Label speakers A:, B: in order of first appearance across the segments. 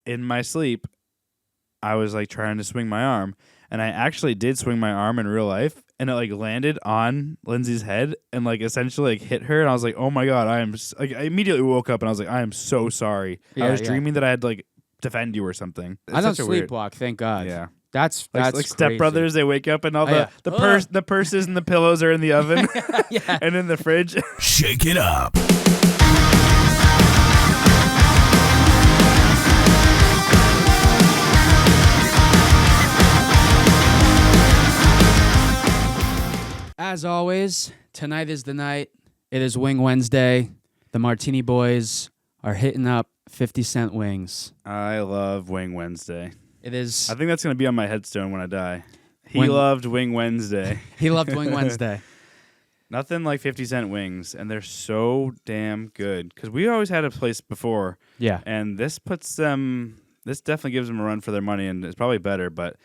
A: in my sleep, I was like trying to swing my arm, and I actually did swing my arm in real life, and it like landed on Lindsay's head and like essentially like hit her, and I was like, oh my god, I immediately woke up and I was like, I am so sorry. I was dreaming that I had to like defend you or something.
B: I don't sleepwalk, thank God.
A: Yeah.
B: That's
A: like
B: crazy.
A: Step Brothers, they wake up and all the purses and the pillows are in the oven and in the fridge.
C: Shake it up.
B: As always, tonight is the night. It is Wing Wednesday. The Martini Boys are hitting up 50-cent wings.
A: I love Wing Wednesday.
B: It is.
A: I think that's going to be on my headstone when I die. He loved Wing Wednesday.
B: He loved Wing Wednesday.
A: Nothing like 50-cent wings, and they're so damn good. Because we always had a place before.
B: Yeah.
A: And this definitely gives them a run for their money, and it's probably better. But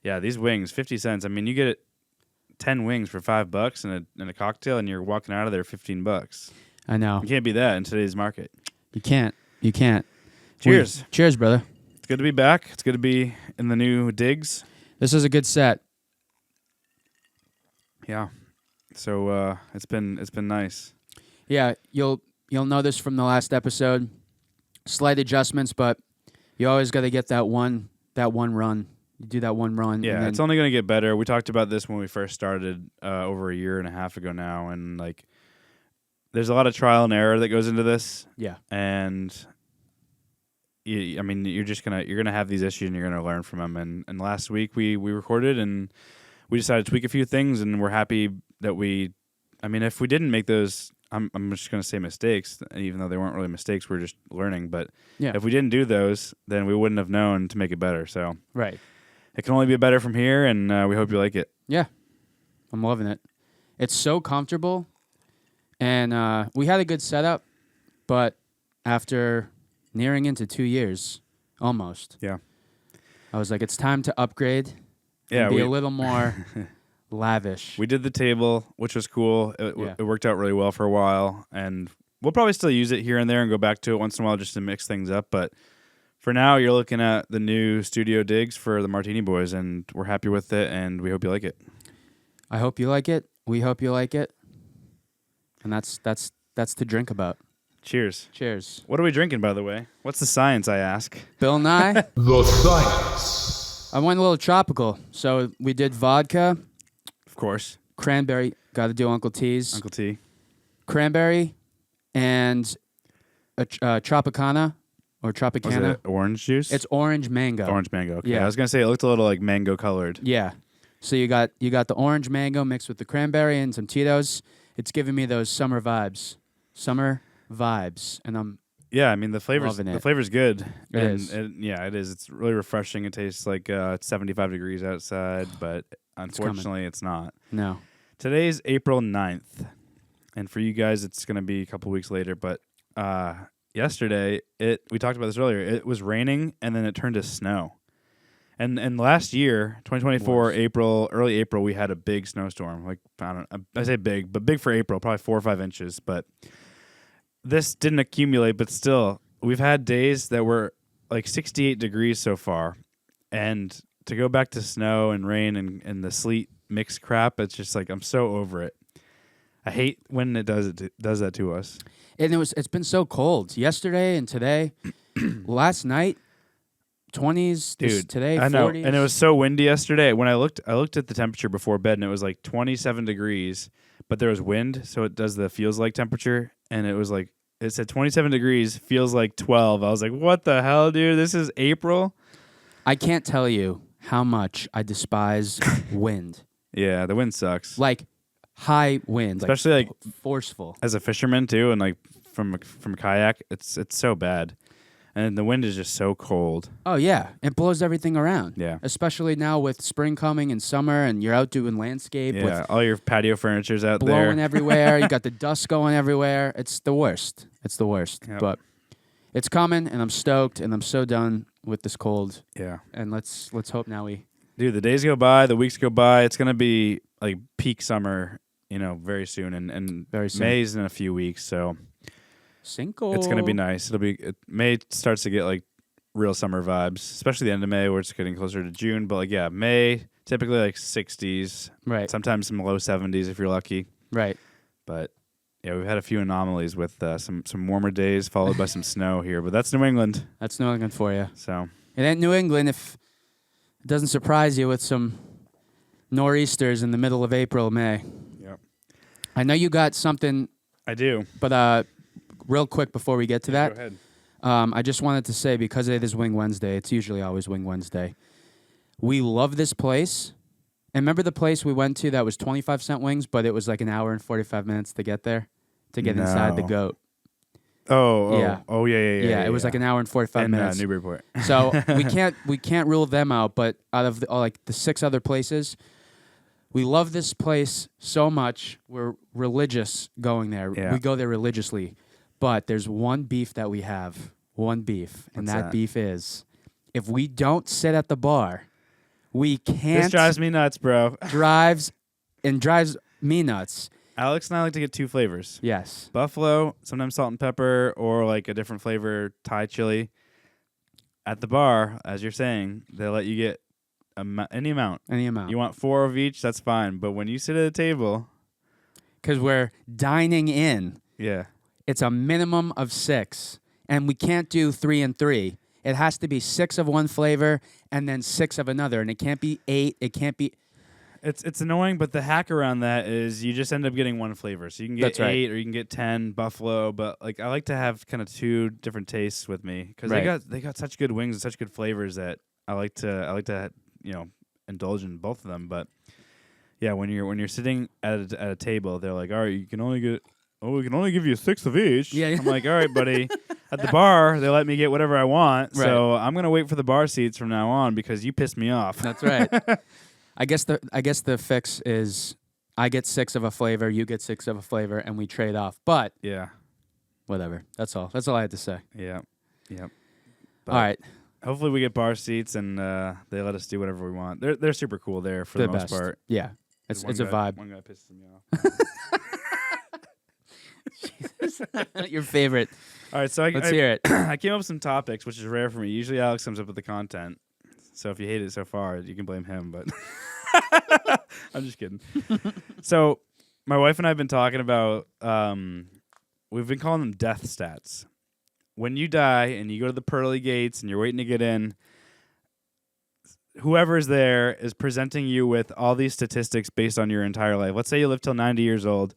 A: yeah, these wings, 50 cents. I mean, you get 10 wings for $5 and a cocktail, and you're walking out of there $15.
B: I know.
A: You can't beat that in today's market.
B: You can't. You can't.
A: Cheers.
B: Cheers, brother.
A: It's good to be back. It's good to be in the new digs.
B: This is a good set.
A: Yeah. So it's been nice.
B: Yeah, you'll know this from the last episode. Slight adjustments, but you always got to get that one run. You do that one run.
A: Yeah, it's only going to get better. We talked about this when we first started over a year and a half ago now, and like, there's a lot of trial and error that goes into this.
B: Yeah,
A: and I mean, you're gonna have these issues, and you're gonna learn from them. And last week we recorded, and we decided to tweak a few things, and we're happy that if we didn't make those, I'm just gonna say mistakes, even though they weren't really mistakes. We're just learning. But
B: yeah,
A: if we didn't do those, then we wouldn't have known to make it better. So
B: right.
A: It can only be better from here, and we hope you like it.
B: Yeah, I'm loving it. It's so comfortable, and we had a good setup, but after nearing into 2 years, almost,
A: yeah,
B: I was like, it's time to upgrade.
A: Yeah,
B: and be a little more lavish.
A: We did the table, which was cool. It worked out really well for a while, and we'll probably still use it here and there and go back to it once in a while just to mix things up, but for now, you're looking at the new studio digs for the Martini Boys, and we're happy with it, and we hope you like it.
B: I hope you like it. We hope you like it. And that's to drink about.
A: Cheers.
B: Cheers.
A: What are we drinking, by the way? What's the science, I ask?
B: Bill Nye.
C: The science.
B: I went a little tropical. So we did vodka.
A: Of course.
B: Cranberry. Got to do Uncle T's.
A: Uncle T.
B: Cranberry and a Tropicana. Or Tropicana.
A: Was it orange juice?
B: It's orange mango.
A: Orange mango. Okay.
B: Yeah.
A: I was gonna say it looked a little like mango colored.
B: Yeah. So you got the orange mango mixed with the cranberry and some Tito's. It's giving me those summer vibes. And I'm
A: I mean the flavor's good.
B: It is.
A: It is. It's really refreshing. It tastes like it's 75 degrees outside, but unfortunately it's not.
B: No.
A: Today's April 9th. And for you guys it's gonna be a couple weeks later, but yesterday, we talked about this earlier. It was raining, and then it turned to snow. And last year, 2024, early April, we had a big snowstorm. Like I say big, but big for April, probably 4 or 5 inches. But this didn't accumulate. But still, we've had days that were like 68 degrees so far, and to go back to snow and rain and the sleet mix crap, it's just like I'm so over it. I hate when it does that to us.
B: And it's been so cold yesterday and today. Last night, 20s.
A: Dude,
B: today, 40s.
A: I know. And it was so windy yesterday. When I looked at the temperature before bed, and it was like 27 degrees, but there was wind, so it does the feels like temperature, and it was like it said 27 degrees, feels like 12. I was like, what the hell, dude? This is April.
B: I can't tell you how much I despise wind.
A: Yeah, the wind sucks.
B: Like high wind,
A: especially like
B: forceful.
A: As a fisherman too, and like from a kayak, it's so bad, and the wind is just so cold.
B: Oh yeah, it blows everything around.
A: Yeah,
B: especially now with spring coming and summer, and you're out doing landscape.
A: Yeah,
B: with
A: all your patio furniture's out there,
B: blowing everywhere. You got the dust going everywhere. It's the worst.
A: Yep.
B: But it's coming, and I'm stoked, and I'm so done with this cold.
A: Yeah,
B: and let's hope now
A: Dude, the days go by, the weeks go by. It's gonna be like peak summer. Very soon, and
B: very soon.
A: May's in a few weeks, so
B: Cinco.
A: It's gonna be nice. May starts to get like real summer vibes, especially the end of May where it's getting closer to June. But like, yeah, May typically like 60s,
B: Right.
A: sometimes some low 70s if you're lucky.
B: Right.
A: But yeah, we've had a few anomalies with some warmer days followed by some snow here. But that's New England.
B: That's New England for you.
A: So
B: It ain't New England if it doesn't surprise you with some nor'easters in the middle of April, May.
A: yep,
B: I know you got something,
A: I do.
B: but real quick before we get to that,
A: Go ahead.
B: I just wanted to say, because it is Wing Wednesday, it's usually always Wing Wednesday, we love this place. And remember the place we went to that was 25-cent wings, but it was like an hour and 45 minutes to get there, to get inside the
A: No.
B: goat.
A: Yeah,
B: It was like an hour and 45
A: in
B: minutes.
A: Newburyport.
B: So we can't rule them out, but out of the 6 other places, we love this place so much. We're religious going there.
A: Yeah.
B: We go there religiously. But there's one beef that we have. And
A: What's
B: that
A: that?
B: beef is, if we don't sit at the bar, we can't.
A: This drives me nuts, bro.
B: drives me nuts.
A: Alex and I like to get 2 flavors.
B: Yes.
A: Buffalo, sometimes salt and pepper, or like a different flavor, Thai chili. At the bar, as you're saying, they let you get any amount.
B: Any amount.
A: You want 4 of each, that's fine. But when you sit at a table,
B: Because we're dining in.
A: yeah.
B: It's a minimum of 6. And we can't do 3 and 3. It has to be 6 of one flavor and then 6 of another. And it can't be 8. It can't be...
A: It's annoying, but the hack around that is you just end up getting one flavor. So you can get
B: That's right.
A: 8 or you can get 10 buffalo, but like I like to have kind of 2 different tastes with me because
B: Right.
A: they got such good wings and such good flavors that I like to indulge in both of them. But yeah, when you're sitting at a table, they're like, all right, we can only give you a 6 of each.
B: Yeah.
A: I'm like, all right, buddy. At the bar, they let me get whatever I want, so I'm gonna wait for the bar seats from now on because you pissed me off.
B: That's right. I guess the fix is I get 6 of a flavor, you get 6 of a flavor, and we trade off. But
A: Yeah,
B: whatever. That's all. That's all I had to say.
A: yeah. But
B: All right.
A: hopefully we get bar seats and they let us do whatever we want. They're super cool there for
B: The
A: the most
B: best.
A: part.
B: Yeah. It's a vibe.
A: One guy pisses me off.
B: Your favorite.
A: All right, so
B: Let's hear it.
A: I came up with some topics, which is rare for me. Usually Alex comes up with the content. So if you hate it so far, you can blame him, but I'm just kidding. So my wife and I have been talking about, we've been calling them death stats. When you die and you go to the pearly gates and you're waiting to get in, whoever's there is presenting you with all these statistics based on your entire life. Let's say you live till 90 years old.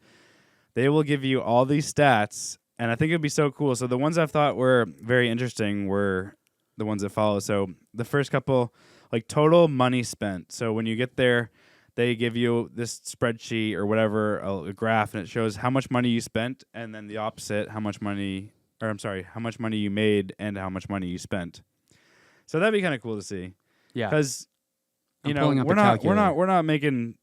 A: They will give you all these stats, and I think it'd be so cool. So the ones I thought were very interesting were the ones that follow. So the first couple, like total money spent. So when you get there, they give you this spreadsheet or whatever, a graph, and it shows how much money you spent, and then the opposite, how much money you made and how much money you spent. So that'd be kind of cool to see.
B: Yeah.
A: Because
B: I'm pulling up
A: we're
B: a
A: not
B: calculator.
A: making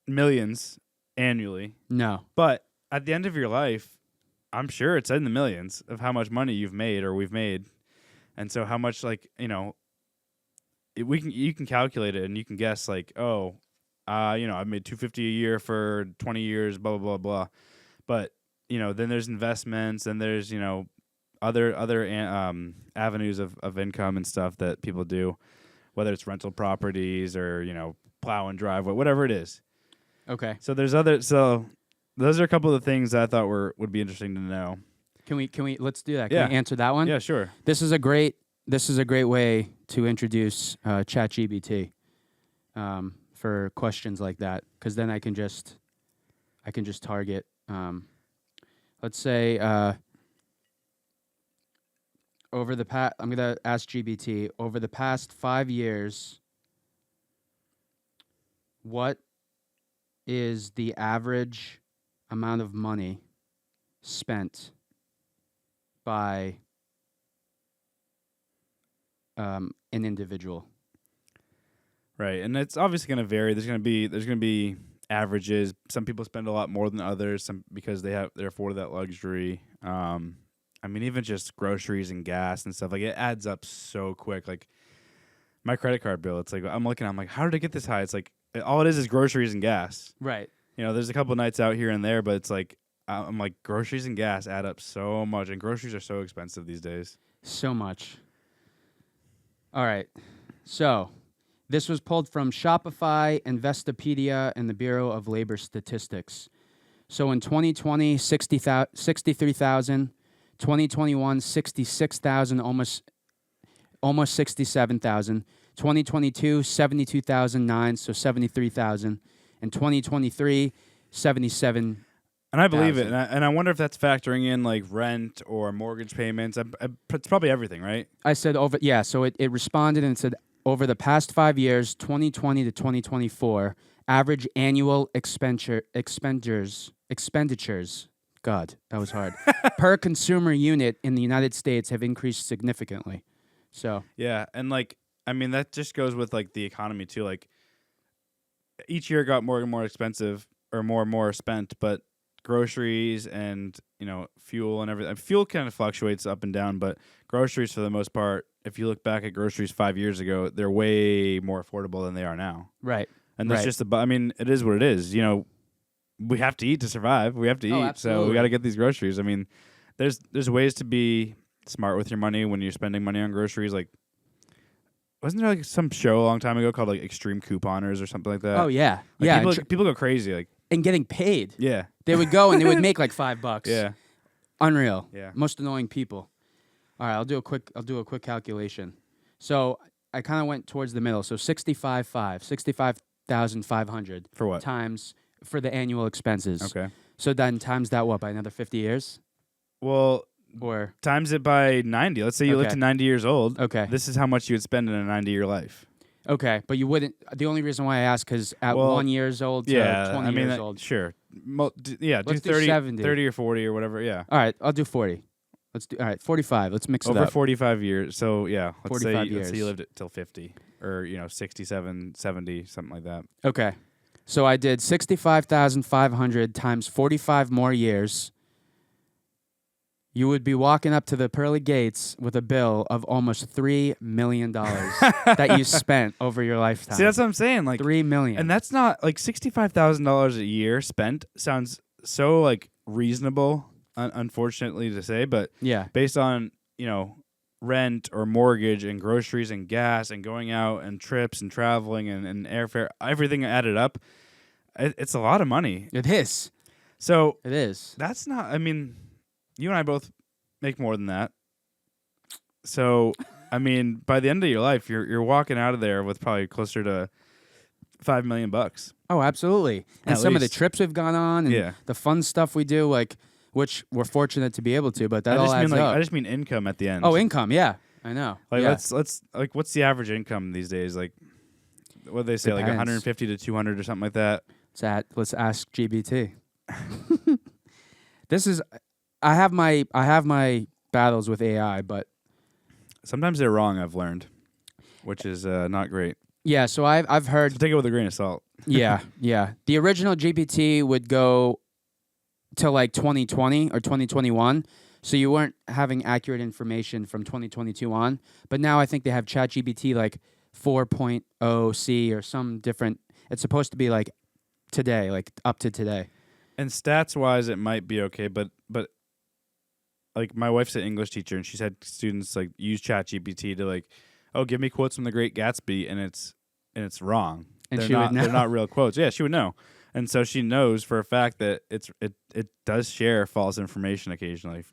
A: millions annually,
B: No.
A: but at the end of your life, I'm sure it's in the millions of how much money you've made or we've made, and so how much you can calculate it and you can guess like I've made $250 a year for 20 years, blah blah blah blah, but then there's investments and there's other avenues of income and stuff that people do. Whether it's rental properties or, plow and drive, whatever it is.
B: Okay.
A: So those are a couple of the things that I thought would be interesting to know.
B: Can we let's do that.
A: Yeah.
B: Can we answer that one?
A: Yeah, sure.
B: This is a great way to introduce ChatGPT for questions like that, because then I can just target. Let's say I'm gonna ask GBT over the past 5 years, what is the average amount of money spent by an individual?
A: Right, and it's obviously going to vary. There's going to be averages. Some people spend a lot more than others, some because they're afforded that luxury. Even just groceries and gas and stuff, like it adds up so quick. Like my credit card bill, it's like I'm like, how did it get this high? It's like all it is groceries and gas.
B: Right.
A: There's a couple nights out here and there, but it's like I'm like groceries and gas add up so much, and groceries are so expensive these days.
B: So much. All right. So this was pulled from Shopify, Investopedia, and the Bureau of Labor Statistics. So in 2020, 63,000. 2021, 66,000, almost 67,000. 2022, 72,009, so 73,000. And 2023, 77.
A: And I believe it. And I wonder if that's factoring in like rent or mortgage payments. It's probably everything, right?
B: I said over, yeah, so it responded and said over the past 5 years, 2020 to 2024, average annual expenditures, God, that was hard, per consumer unit in the United States have increased significantly. So
A: yeah, and like I mean that just goes with like the economy too. Like each year got more and more expensive, or more and more spent, but groceries and fuel and everything. Fuel kind of fluctuates up and down, but groceries for the most part, if you look back at groceries 5 years ago, they're way more affordable than they are now.
B: right,
A: And that's just I mean, it is what it is. We have to eat to survive. We have to eat, so we got to get these groceries. I mean, there's ways to be smart with your money when you're spending money on groceries. Like, wasn't there like some show a long time ago called like Extreme Couponers or something like that?
B: Oh yeah,
A: Like,
B: yeah.
A: people go crazy. Like,
B: And getting paid.
A: yeah,
B: They would go and they would make like $5.
A: yeah,
B: Unreal.
A: yeah.
B: Most annoying people. All right, I'll do a quick calculation. So I kind of went towards the middle. So 65,500
A: For what?
B: times for the annual expenses.
A: Okay.
B: So then times that what by another 50 years?
A: Well,
B: Or
A: times it by 90. Let's say you live
B: Okay.
A: to 90 years old.
B: okay.
A: This is how much you would spend in a 90-year life.
B: Okay, but you wouldn't. The only reason why I ask because at
A: Well,
B: 1 years old to
A: Yeah,
B: 20
A: I mean,
B: years old.
A: sure. Do
B: Let's do
A: 30,
B: 70.
A: 30 or 40 or whatever. Yeah.
B: All right, I'll do 40. Let's do. All right, 45. Let's mix it
A: Over
B: up.
A: 45 years. So, yeah, let's say
B: 45
A: you
B: years.
A: lived it till 50 or, 67, 70, something like that.
B: Okay. So I did 65,500 times 45 more years. You would be walking up to the pearly gates with a bill of almost $3 million that you spent over your lifetime.
A: See, that's what I'm saying. Like,
B: $3 million.
A: and that's not like $65,000 a year spent sounds so like reasonable, unfortunately to say, but
B: yeah.
A: based on, rent or mortgage and groceries and gas and going out and trips and traveling and airfare, everything added up, it's a lot of money.
B: It is.
A: So
B: It is.
A: that's not, I mean, you and I both make more than that. So, I mean, by the end of your life, you're walking out of there with probably closer to $5 million.
B: Oh, absolutely. And
A: At
B: some of the
A: least.
B: trips we've gone on and
A: Yeah.
B: the fun stuff we do, like, which we're fortunate to be able to, but that all adds up.
A: I just mean income at the end.
B: Oh, income. Yeah, I know.
A: Like
B: yeah.
A: let's like what's the average income these days? Like what do they say? Like
B: Depends.
A: 150 to 200 or something like that.
B: Let's ask GBT. I have my battles with AI, but
A: Sometimes they're wrong, I've learned, which is not great.
B: yeah, so I've heard
A: So take it with a grain of salt.
B: yeah. The original GPT would go to like 2020 or 2021, so you weren't having accurate information from 2022 on. But now I think they have ChatGPT like 4.0 C or some different. It's supposed to be like today, like up to today.
A: And stats wise, it might be okay, but like my wife's an English teacher, and she's had students like use ChatGPT to like, oh, give me quotes from The Great Gatsby, and it's wrong.
B: And
A: they're
B: she would know.
A: They're not real quotes. Yeah, she would know, and so she knows for a fact that it does share false information occasionally.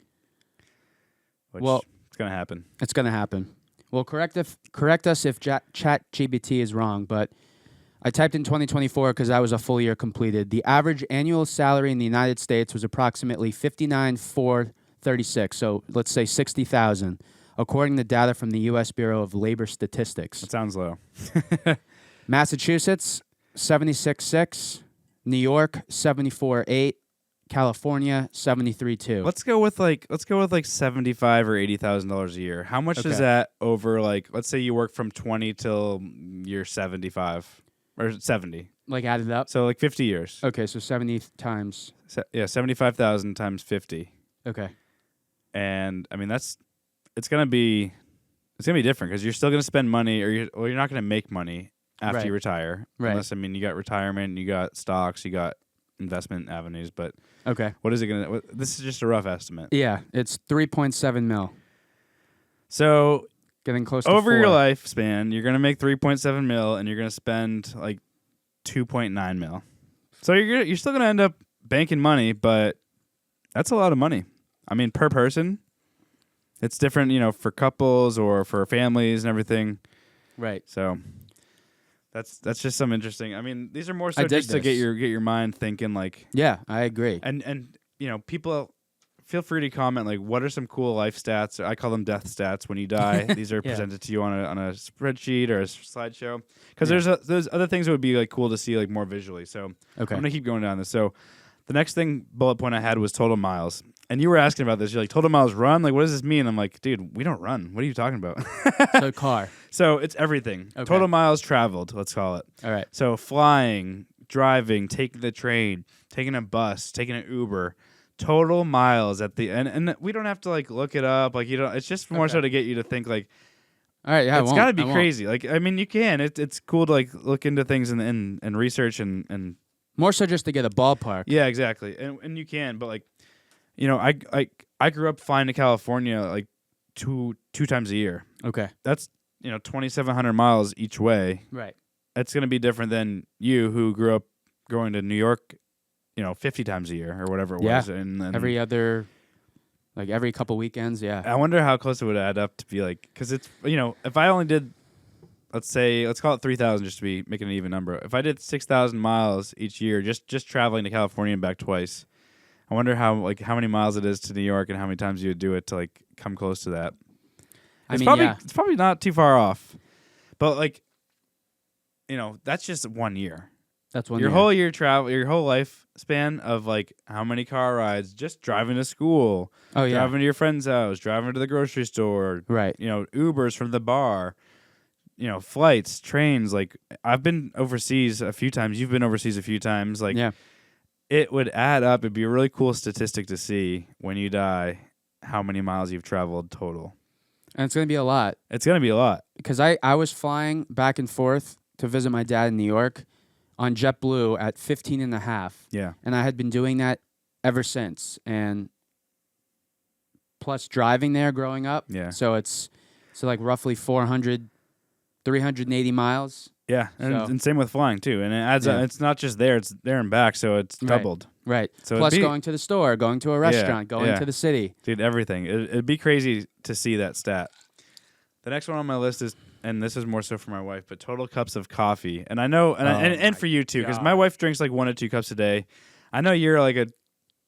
A: Which
B: Well,
A: it's gonna happen.
B: It's gonna happen. Well, correct us if ChatGPT is wrong, but I typed in 2024 because I was a full year completed. The average annual salary in the United States was approximately $59,436. So let's say $60,000, according to data from the U.S. Bureau of Labor Statistics.
A: That sounds low.
B: Massachusetts 76.6, New York 74.8, California 73.2.
A: Let's go with like $75,000 or $80,000 a year. How much
B: Okay.
A: is that over like? Let's say you work from 20 till you're 75 or 70.
B: Like added up.
A: So like 50 years.
B: Okay, so 70 times.
A: 75,000 times 50.
B: Okay.
A: And I mean it's gonna be different because you're still gonna spend money, or you're not gonna make money after
B: Right.
A: you retire.
B: Right.
A: Unless you got retirement, you got stocks, you got investment avenues. But
B: Okay.
A: what is it gonna? This is just a rough estimate.
B: Yeah, it's 3.7 mil.
A: So
B: Getting close to
A: over
B: 4.
A: your lifespan, you're gonna make 3.7 mil, and you're gonna spend like 2.9 mil. So you're still gonna end up banking money, but that's a lot of money. I mean, per person. It's different, for couples or for families and everything.
B: Right.
A: So that's just some interesting. I mean, these are more
B: I
A: so
B: dig
A: just to get
B: this.
A: your mind thinking, like,
B: Yeah, I agree.
A: and people feel free to comment, like, what are some cool life stats? I call them death stats. When you die, these are
B: Yeah.
A: presented to you on a spreadsheet or a slideshow. Because
B: Yeah.
A: there's other things that would be like cool to see, like, more visually. So
B: Okay.
A: I'm gonna keep going down this. So the next bullet point I had was total miles. And you were asking about this. You're like, total miles run? Like, what does this mean? I'm like, dude, we don't run. What are you talking about?
B: So car.
A: So it's everything.
B: Okay.
A: Total miles traveled, let's call it.
B: All right.
A: So flying, driving, taking the train, taking a bus, taking an Uber, total miles at the end. And we don't have to like look it up. Like, it's just more so to get you to think, like,
B: All right. Yeah,
A: it's got to be crazy. Like, I mean, you can. It's cool to like look into things and research and
B: More so just to get a ballpark.
A: yeah, exactly. And you can, but like, I grew up flying to California like two times a year.
B: Okay.
A: That's 2,700 miles each way.
B: Right.
A: It's going to be different than you who grew up going to New York, 50 times a year or whatever it was. And
B: Every couple weekends. Yeah.
A: I wonder how close it would add up to be like, because it's, if I only did, let's call it 3,000 just to be making an even number. If I did 6,000 miles each year, just traveling to California and back twice, I wonder how many miles it is to New York and how many times you would do it to like come close to that. It's probably not too far off, but like, that's just 1 year.
B: That's one
A: Your
B: year.
A: whole year travel, your whole life span of like how many car rides, just driving to school,
B: Oh yeah.
A: driving to your friend's house, driving to the grocery store,
B: Right.
A: Ubers from the bar, flights, trains. Like, I've been overseas a few times. You've been overseas a few times. Like,
B: Yeah.
A: it would add up. It'd be a really cool statistic to see when you die how many miles you've traveled total.
B: And it's gonna be a lot
A: It's going to be a lot.
B: because I was flying back and forth to visit my dad in New York on JetBlue at 15 and a half.
A: Yeah.
B: And I had been doing that ever since. And plus driving there growing up.
A: Yeah.
B: So it's like roughly 380 miles.
A: Yeah. And same with flying too. And it adds up. It's not just there, it's there and back. So it's doubled.
B: Right.
A: So
B: Plus going to the store, going to a restaurant, going to the city.
A: Dude, everything. It'd be crazy to see that stat. The next one on my list is, and this is more so for my wife, but total cups of coffee. And I know, and for you too, because my wife drinks like 1 to 2 cups a day. I know you're like a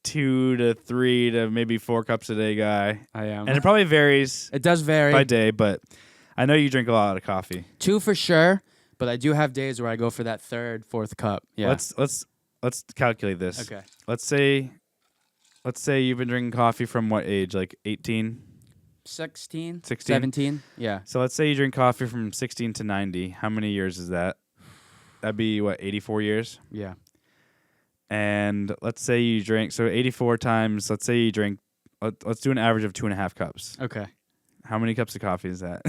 A: 2 to 3 to maybe 4 cups a day guy.
B: I am.
A: And it probably varies
B: It does vary.
A: by day, but I know you drink a lot of coffee.
B: 2 for sure, but I do have days where I go for that 3rd, 4th cup. Yeah.
A: Let's calculate this.
B: Okay.
A: Let's say you've been drinking coffee from what age? Like 18?
B: 16?
A: 16?
B: 17? Yeah.
A: So let's say you drink coffee from 16 to 90. How many years is that? That'd be, 84 years?
B: Yeah.
A: And let's say you drink, so 84 times, let's say you drink, let's do an average of 2.5 cups.
B: Okay.
A: How many cups of coffee is that?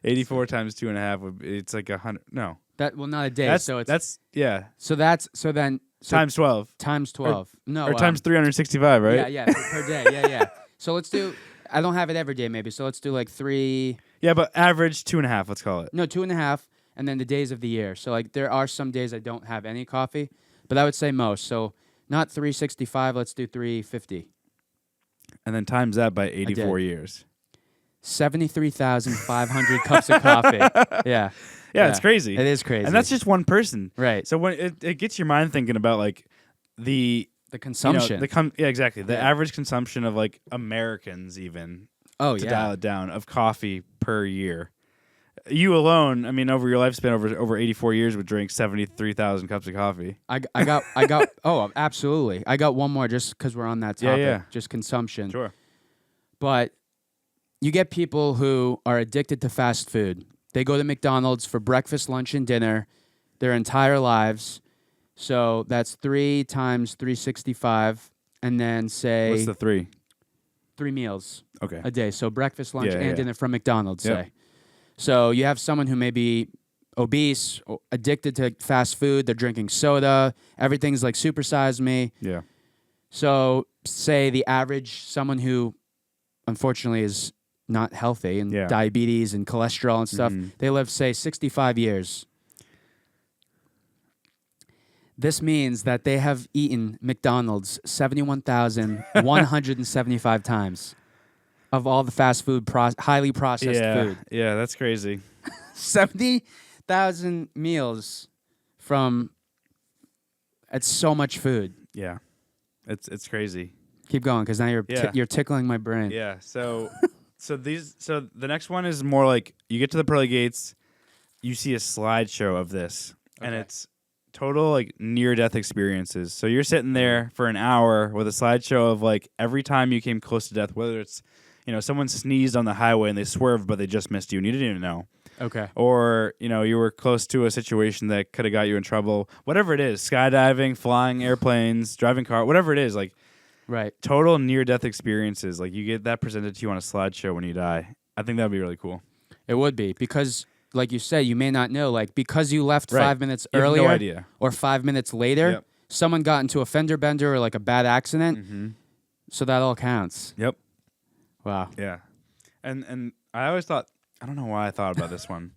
A: 84 times 2.5, it's like 100, no.
B: Not a day.
A: That's 12.
B: Times 12.
A: Or times 365, right?
B: Yeah, per day. Yeah. So let's do, I don't have it every day maybe, so let's do like 3.
A: Yeah, but average 2.5, let's call it.
B: No, 2.5, and then the days of the year. So like there are some days I don't have any coffee, but I would say most. So not 365, let's do 350.
A: And then times that by 84 years.
B: 73,500 cups of coffee. Yeah.
A: Yeah, it's crazy.
B: It is crazy.
A: And that's just one person.
B: Right.
A: So when it gets your mind thinking about like the
B: consumption.
A: Exactly. The average consumption of like Americans even to dial it down of coffee per year. You alone, I mean, over your lifespan, over 84 years, would drink 73,000 cups of coffee.
B: I got. Oh, absolutely. I got one more just because we're on that topic.
A: Yeah.
B: Just consumption.
A: Sure.
B: But you get people who are addicted to fast food. They go to McDonald's for breakfast, lunch, and dinner their entire lives. So that's 3 times 365, and then say
A: What's the 3?
B: 3 meals
A: Okay.
B: a day. So breakfast, lunch, and
A: Yeah.
B: dinner from McDonald's.
A: Yep.
B: Say. So you have someone who may be obese, addicted to fast food. They're drinking soda. Everything's like supersize me.
A: Yeah.
B: So say the average, someone who unfortunately is not healthy and
A: Yeah.
B: diabetes and cholesterol and stuff.
A: Mhm.
B: They live, say, 65 years. This means that they have eaten McDonald's 71,175 times of all the fast food, highly processed food.
A: Yeah, that's crazy.
B: 70,000 meals from. It's so much food.
A: Yeah, it's crazy.
B: Keep going, because now you're tickling my brain.
A: Yeah. So the next one is more like you get to the pearly gates, you see a slideshow of this, and
B: Okay.
A: it's total like near death experiences. So you're sitting there for an hour with a slideshow of like every time you came close to death, whether it's someone sneezed on the highway and they swerved but they just missed you and you didn't even know.
B: Okay.
A: Or, you were close to a situation that could have got you in trouble. Whatever it is, skydiving, flying airplanes, driving car, whatever it is, like
B: Right.
A: total near-death experiences. Like you get that presented to you on a slideshow when you die. I think that would be really cool.
B: It would be, because, like you said, you may not know, like, because you left
A: Right.
B: 5 minutes
A: You have
B: earlier
A: no idea.
B: or 5 minutes later,
A: Yep.
B: someone got into a fender bender or like a bad accident,
A: Mm-hmm.
B: so that all counts.
A: Yep.
B: Wow.
A: Yeah. And I always thought, I don't know why I thought about this one.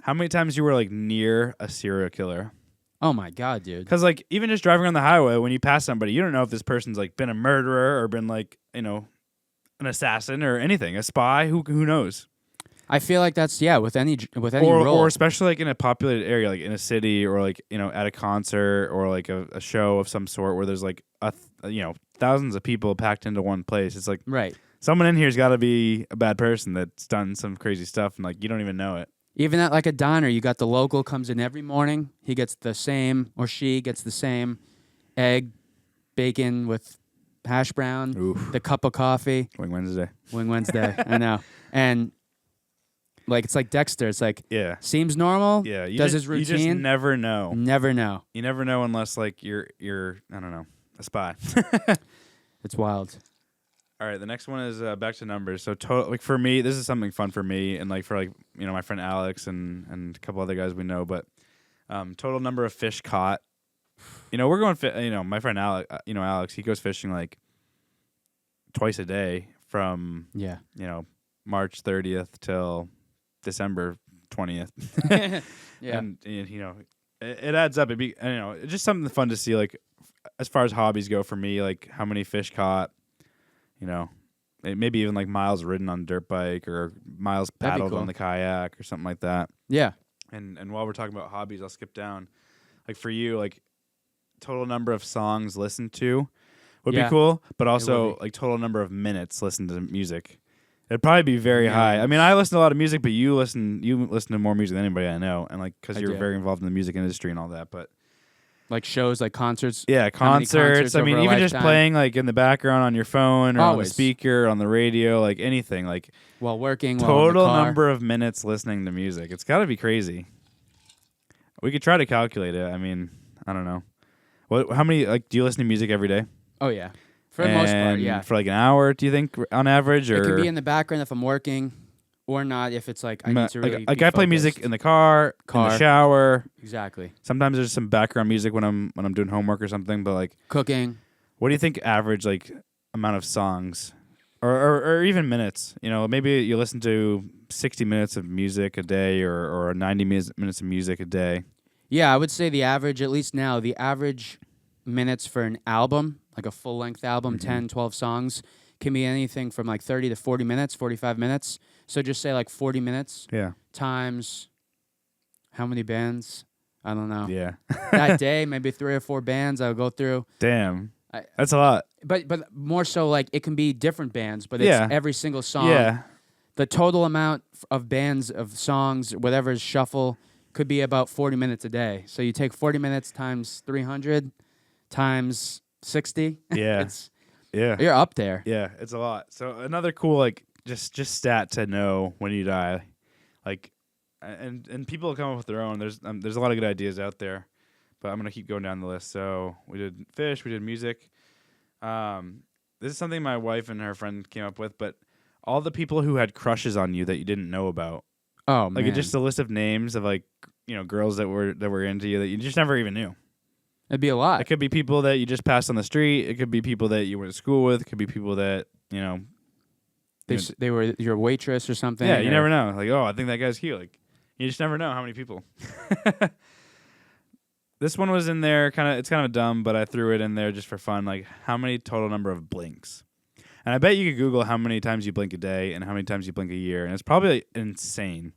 A: How many times you were like near a serial killer?
B: Oh my God, dude.
A: Because like even just driving on the highway, when you pass somebody, you don't know if this person's like been a murderer or been like an assassin or anything, a spy. Who knows?
B: I feel like that's with any
A: or
B: role.
A: or especially like in a populated area, like in a city or like at a concert or like a show of some sort where there's like thousands of people packed into one place. It's like
B: Right.
A: someone in here's got to be a bad person that's done some crazy stuff and like you don't even know it.
B: Even at like a diner, you got the local comes in every morning. He gets the same, or she gets the same egg, bacon with hash brown,
A: Oof.
B: the cup of coffee.
A: Wing Wednesday.
B: Wing Wednesday. I know. And like it's like Dexter. It's like
A: Yeah.
B: seems normal.
A: Yeah.
B: Does his
A: You just
B: routine.
A: never know.
B: Never know.
A: You never know unless like you're I don't know, a spy.
B: It's wild.
A: All right, the next one is back to numbers. So total, like for me, this is something fun for me, and like for like my friend Alex and a couple other guys we know. But total number of fish caught. We're going. My friend Alex, he goes fishing like twice a day from
B: Yeah.
A: March 30th till December 20th.
B: Yeah.
A: And it adds up. It's just something fun to see. Like as far as hobbies go for me, like how many fish caught. Maybe even like miles ridden on dirt bike or miles
B: That'd be
A: paddled
B: cool.
A: on the kayak or something like that.
B: Yeah.
A: And while we're talking about hobbies, I'll skip down. Like for you, like total number of songs listened to would
B: Yeah,
A: be cool, but
B: would
A: also
B: be.
A: like total number of minutes listened to music. It'd probably be very high. I
B: Minutes.
A: mean, I listen to a lot of music, but you listen to more music than anybody I know, and like because
B: I
A: you're
B: do.
A: very involved in the music industry and all that. But
B: Like shows, like concerts.
A: yeah,
B: How many
A: concerts.
B: concerts
A: I mean,
B: over a
A: even just
B: lifetime?
A: playing like in the background on your phone or on the
B: Always.
A: speaker, on the radio, like anything. Like
B: While working. while in the
A: total
B: car.
A: number of minutes listening to music. It's got to be crazy. We could try to calculate it. I mean, I don't know. How many do you listen to music every day?
B: Oh yeah. For the most part,
A: And
B: yeah.
A: For like an hour, do you think on average, or
B: It could be in the background if I'm working, or not if it's like I need to really.
A: like
B: be
A: I play music
B: focused.
A: in the car, in the shower.
B: Exactly.
A: Sometimes there's some background music when I'm doing homework or something. But like,
B: Cooking.
A: what do you think average like amount of songs, or even minutes? Maybe you listen to 60 minutes of music a day, or 90 minutes of music a day.
B: Yeah, I would say the average, at least now, the average minutes for an album, like a full-length album, 10, 12 songs, can be anything from like 30 to 40 minutes, 45 minutes. So just say like 40 minutes
A: Yeah.
B: times how many bands? I don't know.
A: Yeah.
B: That day, maybe 3 or 4 bands I would go through.
A: Damn.
B: I-
A: That's a lot.
B: But more so like it can be different bands, but it's
A: Yeah.
B: every single song.
A: Yeah.
B: The total amount of bands, of songs, whatever is shuffle, could be about 40 minutes a day. So you take 40 minutes times 300 times 60.
A: Yeah.
B: It's
A: Yeah.
B: you're up there.
A: Yeah, it's a lot. So another cool like just stat to know when you die, like, and people come up with their own. There's a lot of good ideas out there, but I'm gonna keep going down the list. So we did fish, we did music. This is something my wife and her friend came up with, but all the people who had crushes on you that you didn't know about,
B: Oh
A: like
B: man,
A: just a list of names of like girls that were into you that you just never even knew.
B: it'd be a
A: It
B: lot.
A: could be people that you just passed on the street. It could be people that you went to school with. It could be people that
B: They were your waitress or something.
A: Yeah, you
B: or-
A: never know. Like, oh, I think that guy's cute. Like, you just never know how many people. This one was in there. It's kind of dumb, but I threw it in there just for fun. Like, how many total number of blinks? And I bet you could Google how many times you blink a day and how many times you blink a year, and it's probably insane.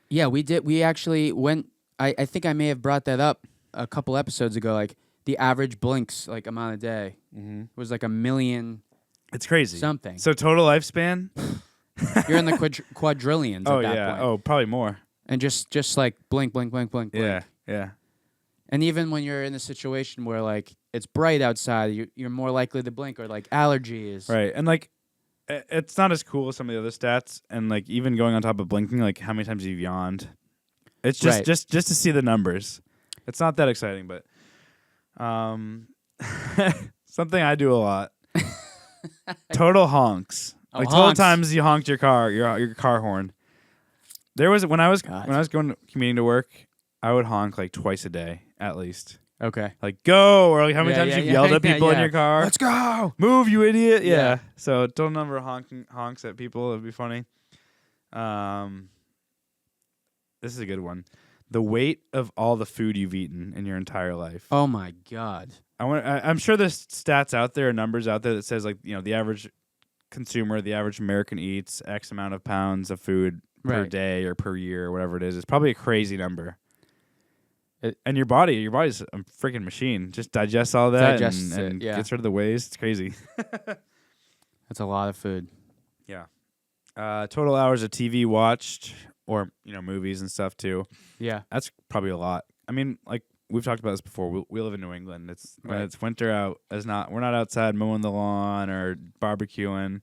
B: Yeah, we did. We actually went. I think I may have brought that up a couple episodes ago. Like the average blinks like amount a day was like 1 million.
A: It's crazy.
B: Something.
A: So total lifespan?
B: You're in the quadrillions.
A: Oh
B: at that
A: yeah.
B: point.
A: Oh, probably more.
B: And just like blink, blink, blink, blink, blink.
A: Yeah. Yeah.
B: And even when you're in a situation where like it's bright outside, you're more likely to blink, or like allergies.
A: Right. And like, it's not as cool as some of the other stats. And like, even going on top of blinking, like how many times you've yawned. It's just
B: Right.
A: just to see the numbers. It's not that exciting, but something I do a lot. Total honks.
B: Oh,
A: Like total
B: honks.
A: times you honked your car horn. There was when I was
B: God.
A: going commuting to work, I would honk like twice a day at least.
B: Okay.
A: Like go, or like how many
B: Yeah,
A: times
B: yeah,
A: you've
B: yeah,
A: yelled at
B: yeah,
A: people in
B: yeah.
A: your car.
B: Let's go.
A: Move, you idiot! Yeah.
B: Yeah.
A: So total number of honks at people would be funny. This is a good one. The weight of all the food you've eaten in your entire life.
B: Oh my God.
A: I'm sure there's stats out there, numbers out there that says like the average consumer, the average American eats X amount of pounds of food per
B: Right.
A: day or per year or whatever it is. It's probably a crazy number.
B: It-
A: And your body's a freaking machine. Just digests all that
B: Digests it,
A: and
B: yeah.
A: gets rid of the waste. It's crazy.
B: That's a lot of food.
A: Yeah. Total hours of TV watched, or movies and stuff too.
B: Yeah.
A: That's probably a lot. I mean, like we've talked about this before. We live in New England. It's when
B: Right.
A: it's winter out. We're not outside mowing the lawn or barbecuing,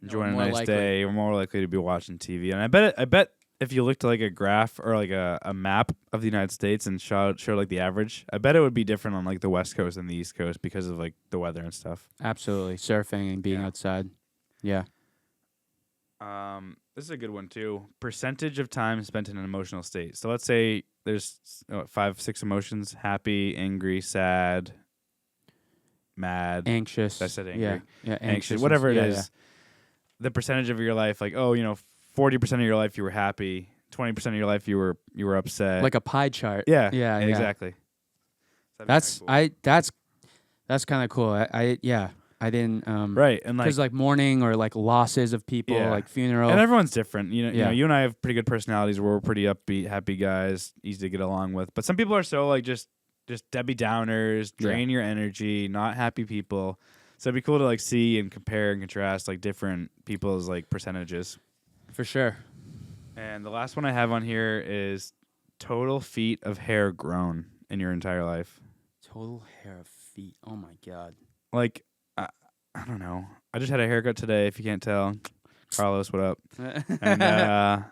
A: enjoying a
B: more
A: nice
B: likely.
A: day. We're more likely to be watching TV. And I bet if you looked at like a graph or like a map of the United States and showed like the average, I bet it would be different on like the West Coast and the East Coast because of like the weather and stuff.
B: Absolutely. Surfing and being
A: Yeah.
B: outside. Yeah.
A: This is a good one too. Percentage of time spent in an emotional state. So let's say there's 5, 6 emotions: happy, angry, sad, mad.
B: Anxious.
A: I said angry.
B: Yeah. Yeah.
A: Anxious, whatever it
B: yeah,
A: is. The percentage of your life, like 40% of your life you were happy, 20% of your life you were upset.
B: Yeah. Like a pie chart.
A: yeah,
B: Yeah. Yeah.
A: exactly. That'd be
B: That's
A: kinda cool.
B: that's kind of cool. I didn't
A: right, and like
B: because like mourning or like losses of people,
A: Yeah.
B: like funeral.
A: and everyone's different. You know,
B: Yeah.
A: you and I have pretty good personalities where we're pretty upbeat, happy guys, easy to get along with. But some people are so like just Debbie Downers, drain your energy, not happy people. So it'd be cool to like see and compare and contrast like different people's like percentages.
B: For sure.
A: And the last one I have on here is total feet of hair grown in your entire life.
B: Total hair of feet. Oh my God.
A: Like, I don't know. I just had a haircut today, if you can't tell. Carlos, what up? And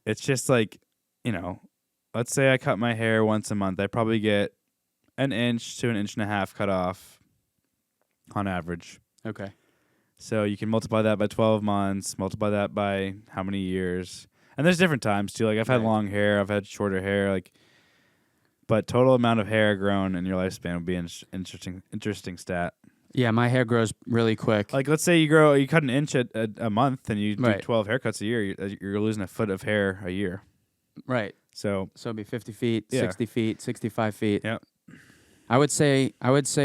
A: it's just like, let's say I cut my hair once a month. I probably get 1 inch to 1.5 inches cut off on average.
B: Okay.
A: So you can multiply that by 12 months, multiply that by how many years. And there's different times too. Like I've had
B: Right.
A: long hair, I've had shorter hair, but total amount of hair grown in your lifespan would be an interesting stat.
B: Yeah, my hair grows really quick.
A: Like let's say you cut 1 inch a month and you do
B: Right.
A: 12 haircuts a year, you're losing a foot of hair a year.
B: Right.
A: So
B: So it'd be 50 feet,
A: Yeah.
B: 60 feet, 65 feet.
A: Yep.
B: I would say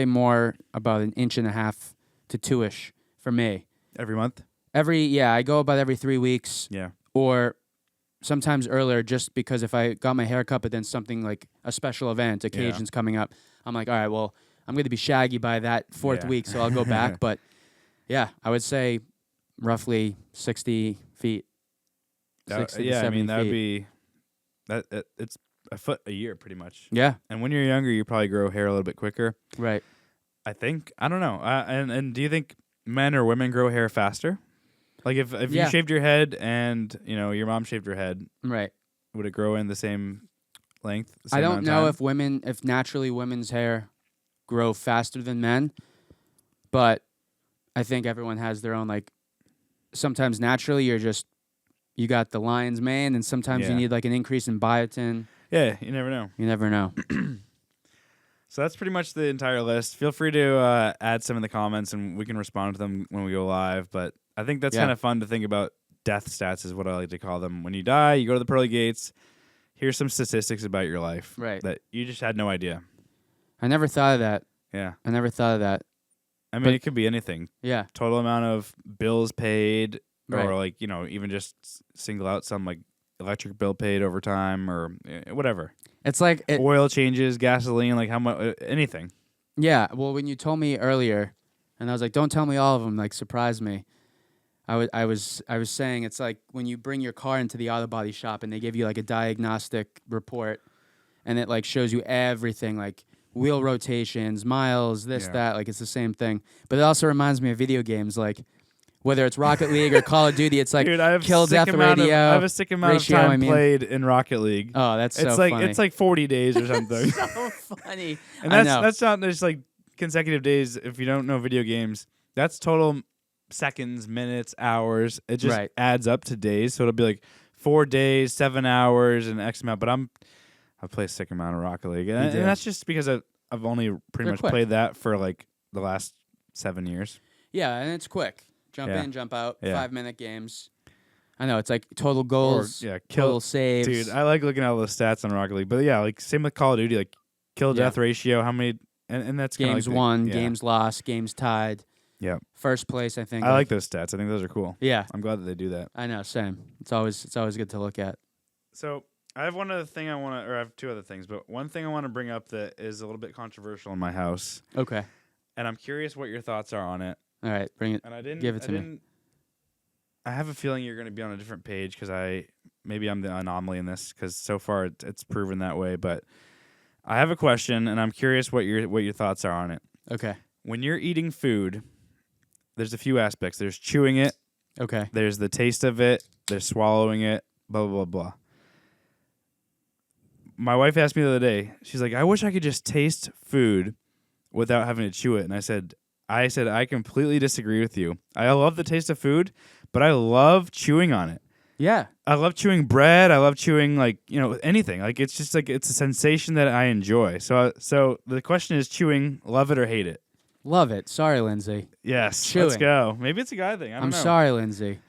B: more about 1.5 inches to 2-ish for me.
A: every month?
B: I go about every 3 weeks
A: Yeah.
B: or sometimes earlier just because if I got my hair cut but then something like a special event, occasion's coming up, I'm like, all right, well, I'm going to be shaggy by that 4th
A: Yeah.
B: week, so I'll go back. But yeah, I would say roughly 60 feet. 60 to
A: Yeah, I
B: 70
A: mean that would
B: feet.
A: be it's a foot a year pretty much.
B: Yeah,
A: And when you're younger, you probably grow hair a little bit quicker.
B: right.
A: I think. I don't know. And do you think men or women grow hair faster? Like if
B: Yeah.
A: you shaved your head and your mom shaved her head,
B: Right.
A: would it grow in the same length? the
B: I
A: same
B: don't
A: amount
B: know
A: of time?
B: if naturally women's hair grow faster than men, but I think everyone has their own, like, sometimes naturally you got the lion's mane, and sometimes you
A: Yeah.
B: need like an increase in biotin.
A: Yeah, you never know.
B: You never know.
A: So that's pretty much the entire list. Feel free to add some in the comments, and we can respond to them when we go live. But I think that's
B: Yeah.
A: kind of fun to think about. Death stats is what I like to call them. When you die, you go to the pearly gates. Here's some statistics about your life
B: Right.
A: that you just had no idea.
B: I never thought of that.
A: Yeah.
B: I never thought of that.
A: I mean,
B: But-
A: it could be anything.
B: Yeah.
A: Total amount of bills paid,
B: Right.
A: or like, even just single out some like electric bill paid over time, or whatever.
B: It's like
A: Oil changes, gasoline, like how much, anything.
B: Yeah. Well, when you told me earlier, and I was like, "Don't tell me all of them." Like, surprise me. I was saying it's like when you bring your car into the auto body shop and they give you like a diagnostic report, and it like shows you everything like wheel rotations, miles, this,
A: Yeah.
B: that. Like it's the same thing. But it also reminds me of video games, like whether it's Rocket League or Call of Duty. It's like
A: Dude, I have
B: kill
A: sick
B: death
A: amount
B: ratio.
A: I have a sick amount
B: ratio,
A: of time
B: I mean.
A: played in Rocket League.
B: Oh, that's
A: it's
B: so
A: like
B: funny.
A: it's like 40 days or something.
B: so funny.
A: And
B: I know.
A: that's not just like consecutive days. If you don't know video games, that's total seconds, minutes, hours. It just
B: Right.
A: adds up to days. So it'll be like 4 days, 7 hours, and X amount. But I play a sick amount of Rocket League, and
B: do.
A: that's just because I've only pretty
B: They're
A: much
B: quick.
A: played that for like the last 7 years.
B: Yeah, and it's quick. Jump
A: Yeah.
B: in, jump out.
A: Yeah.
B: 5-minute games. I know it's like total goals,
A: Or,
B: total saves.
A: Dude, I like looking at all the stats on Rocket League. But yeah, like same with Call of Duty, like kill
B: Yeah.
A: death ratio, how many, and that's kinda
B: games
A: like
B: won,
A: yeah.
B: games lost, games tied.
A: Yeah,
B: First place, I think.
A: I like those stats. I think those are cool.
B: Yeah,
A: I'm glad that they do that.
B: I know. Same. It's always good to look at.
A: So I have one other thing I want to, or I have two other things, but one thing I want to bring up that is a little bit controversial in my house,
B: Okay.
A: and I'm curious what your thoughts are on it.
B: All right. Bring it.
A: And I didn't
B: Give it to me.
A: me. I have a feeling you're going to be on a different page because maybe I'm the anomaly in this because so far it's proven that way. But I have a question, and I'm curious what your thoughts are on it.
B: Okay.
A: When you're eating food, there's a few aspects. There's chewing it.
B: Okay.
A: There's the taste of it. There's swallowing it. Blah blah blah blah. My wife asked me the other day. She's like, "I wish I could just taste food without having to chew it." And I said, I completely disagree with you. I love the taste of food, but I love chewing on it.
B: Yeah.
A: I love chewing bread. I love chewing anything. Like it's just like it's a sensation that I enjoy. So the question is chewing, love it or hate it.
B: Love it. Sorry, Lindsay.
A: Yes,
B: Chewing.
A: let's go. Maybe it's a guy thing. I don't
B: I'm
A: know.
B: sorry, Lindsay.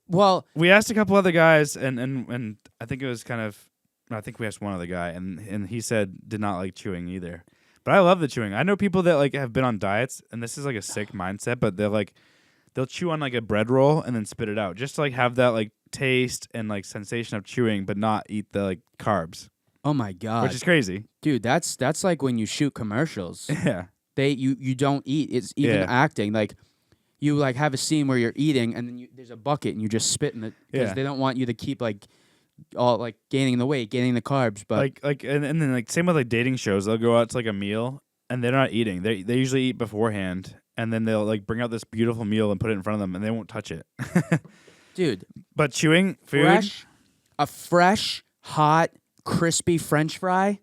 B: Well,
A: We asked a couple other guys, and I think it was I think we asked one other guy, and he said did not like chewing either. But I love the chewing. I know people that like have been on diets, and this is like a sick mindset, but they'll chew on like a bread roll and then spit it out, just to like have that like taste and like sensation of chewing, but not eat the like carbs,
B: oh my God,
A: which is crazy.
B: dude, that's like when you shoot commercials.
A: Yeah,
B: You don't eat. It's even
A: Yeah.
B: acting like you like have a scene where you're eating and then there's a bucket and you just spit in it because
A: Yeah.
B: they don't want you to keep like all like gaining the weight, gaining the carbs. But
A: and then like same with like dating shows. They'll go out to like a meal and they're not eating. They usually eat beforehand, and then they'll like bring out this beautiful meal and put it in front of them, and they won't touch it.
B: dude,
A: But chewing food,
B: a fresh, hot, crispy French fry,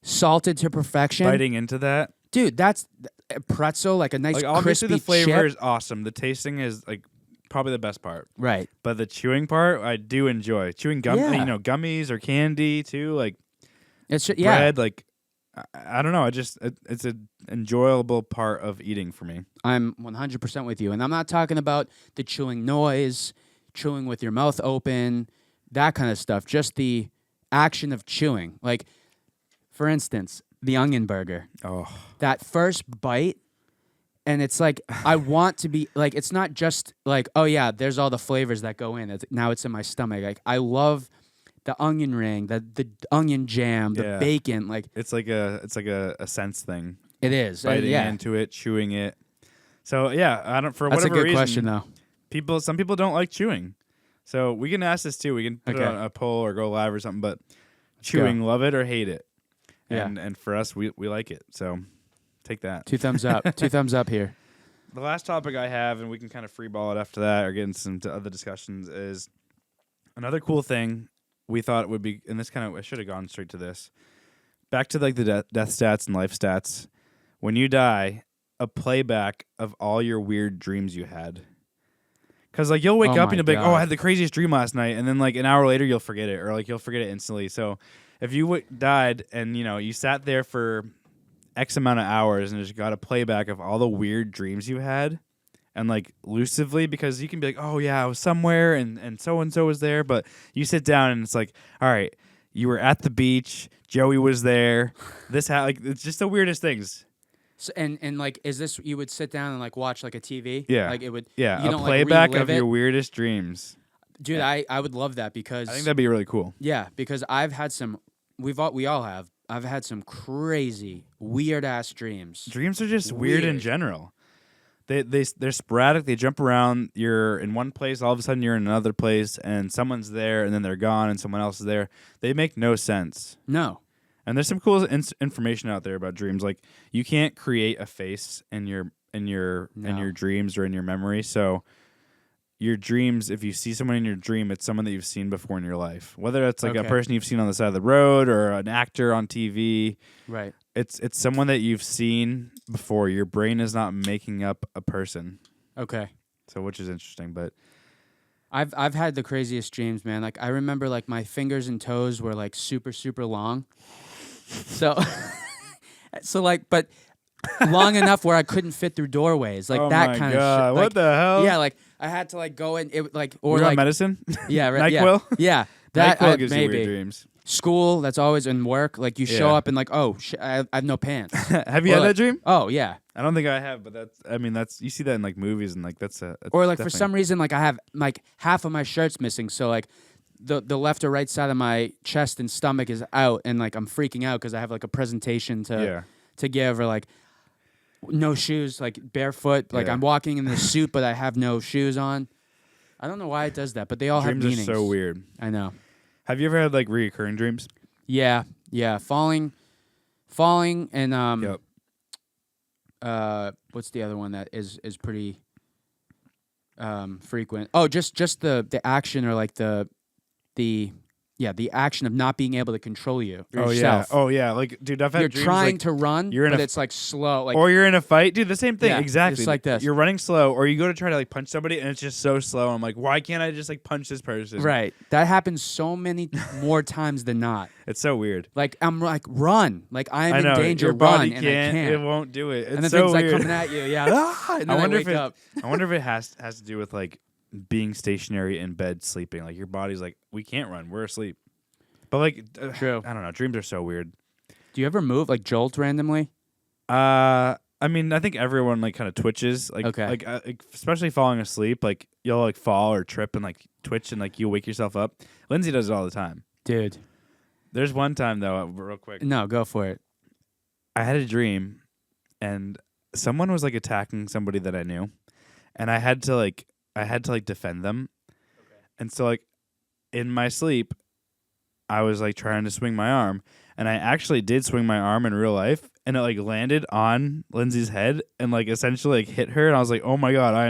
B: salted to perfection.
A: biting into that.
B: Dude, that's a pretzel, like a nice
A: Like obviously
B: crispy
A: the flavor
B: chip.
A: is awesome. The tasting is like probably the best part.
B: Right.
A: But the chewing part, I do enjoy. Chewing gum,
B: Yeah.
A: gummies or candy too, like
B: It's yeah.
A: bread. Like I don't know. It's an enjoyable part of eating for me.
B: I'm 100% with you. And I'm not talking about the chewing noise, chewing with your mouth open, that kind of stuff. Just the action of chewing. Like, for instance, the onion burger.
A: Oh,
B: That first bite, and it's like, I want to be, like, it's not just like, oh, yeah, there's all the flavors that go in. Now it's in my stomach. Like, I love the onion ring, the onion jam, the
A: Yeah.
B: bacon. Like,
A: it's like a sense thing.
B: it is.
A: Biting
B: Yeah.
A: into it, chewing it. So yeah, I don't for
B: That's a
A: whatever
B: good
A: reason.
B: question, though.
A: Some people don't like chewing. So we can ask this too. We can put it
B: Okay.
A: on a poll or go live or something. But chewing, love it or hate it.
B: Yeah.
A: And for us, we like it. So take that.
B: 2 thumbs up. 2 thumbs up here.
A: The last topic I have, and we can kind of freeball it after that or get into some other discussions, is another cool thing we thought would be, and this kind of, I should have gone straight to this. Back to like the death stats and life stats. When you die, a playback of all your weird dreams you had. Because like you'll wake
B: Oh
A: up
B: my
A: and you'll be like,
B: God.
A: oh, I had the craziest dream last night. And then like an hour later, you'll forget it, or like you'll forget it instantly. So if you died and you sat there for X amount of hours and just got a playback of all the weird dreams you had, and like lucidly, because you can be like, oh yeah, I was somewhere and so was there, but you sit down and it's like, all right, you were at the beach, Joey was there, like it's just the weirdest things.
B: So, and like, is this you would sit down and like watch like a TV?
A: Yeah,
B: like it would.
A: Yeah,
B: you
A: a
B: don't,
A: playback
B: like,
A: of your weirdest dreams.
B: Dude,
A: yeah.
B: I would love that because
A: I think that'd be really cool.
B: Yeah, because I've had some. We all have. I've had some crazy, weird ass dreams.
A: Dreams are just weird in general. They're sporadic. They jump around. You're in one place, all of a sudden you're in another place, and someone's there, and then they're gone, and someone else is there. They make no sense.
B: No.
A: And there's some cool information out there about dreams. Like you can't create a face in your dreams or in your memory. So your dreams, if you see someone in your dream, it's someone that you've seen before in your life. Whether it's like a person you've seen on the side of the road or an actor on TV.
B: Right.
A: It's someone that you've seen before. Your brain is not making up a person.
B: Okay.
A: So which is interesting, but
B: I've had the craziest dreams, man. Like I remember like my fingers and toes were like super, super long. So like, but long enough where I couldn't fit through doorways, like that kind of shit.
A: What the hell?
B: Yeah, like I had to like go in, it like or
A: you
B: like
A: on medicine.
B: Yeah, right.
A: NyQuil.
B: Yeah, that
A: NyQuil gives
B: maybe.
A: you weird dreams.
B: School, that's always in work. Like you show up and like, oh, I have no pants.
A: Have you had that dream?
B: Oh yeah.
A: I don't think I have, but that's you see that in like movies and like that's
B: or like for some reason like I have like half of my shirt's missing, so like the left or right side of my chest and stomach is out, and like I'm freaking out because I have like a presentation to give, or like no shoes, like barefoot, like I'm walking in the suit but I have no shoes on. I don't know why it does that, but they all have meanings.
A: Dreams are so weird.
B: I know.
A: Have you ever had like recurring dreams?
B: Yeah, falling, and what's the other one that is pretty frequent? Oh, just the action, or like the action of not being able to control yourself.
A: Oh yeah, like dude, I've had
B: you're
A: dreams,
B: trying
A: like,
B: to run, but it's like slow, like,
A: or you're in a fight, dude. The same thing,
B: Yeah,
A: exactly.
B: just like this.
A: You're running slow, or you go to try to like punch somebody, and it's just so slow. I'm like, why can't I just like punch this person?
B: Right. That happens so many more times than not.
A: It's so weird.
B: Like I'm like run, like I'm
A: I know,
B: in danger,
A: your body
B: run, and I can't.
A: It won't do it. It's
B: and the
A: so
B: thing's
A: weird.
B: like coming at you, yeah. And then I wake up.
A: I wonder if it has to do with like being stationary in bed sleeping. Like your body's like, we can't run, we're asleep. But like,
B: True.
A: I don't know. Dreams are so weird.
B: Do you ever move like jolt randomly?
A: I mean, I think everyone like kind of twitches, like, like especially falling asleep. Like you'll like fall or trip and like twitch and like you wake yourself up. Lindsay does it all the time,
B: dude.
A: There's one time though, real quick.
B: No, go for it.
A: I had a dream, and someone was like attacking somebody that I knew, and I had to like defend them, and so like in my sleep, I was like trying to swing my arm, and I actually did swing my arm in real life, and it like landed on Lindsay's head and like essentially like hit her, and I was like, oh my god, I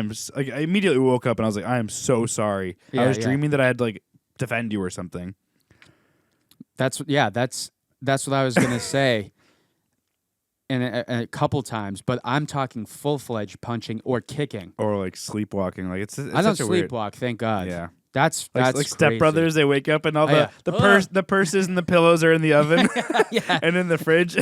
A: immediately woke up and I was like, I am so sorry. I was dreaming that I had to like defend you or something.
B: That's what I was gonna say. And a couple times, but I'm talking full-fledged punching or kicking
A: or like sleepwalking. Like it's
B: I don't sleepwalk, thank God.
A: Yeah.
B: That's
A: like Step Brothers. They wake up and all the purses and the pillows are in the oven, and in the fridge.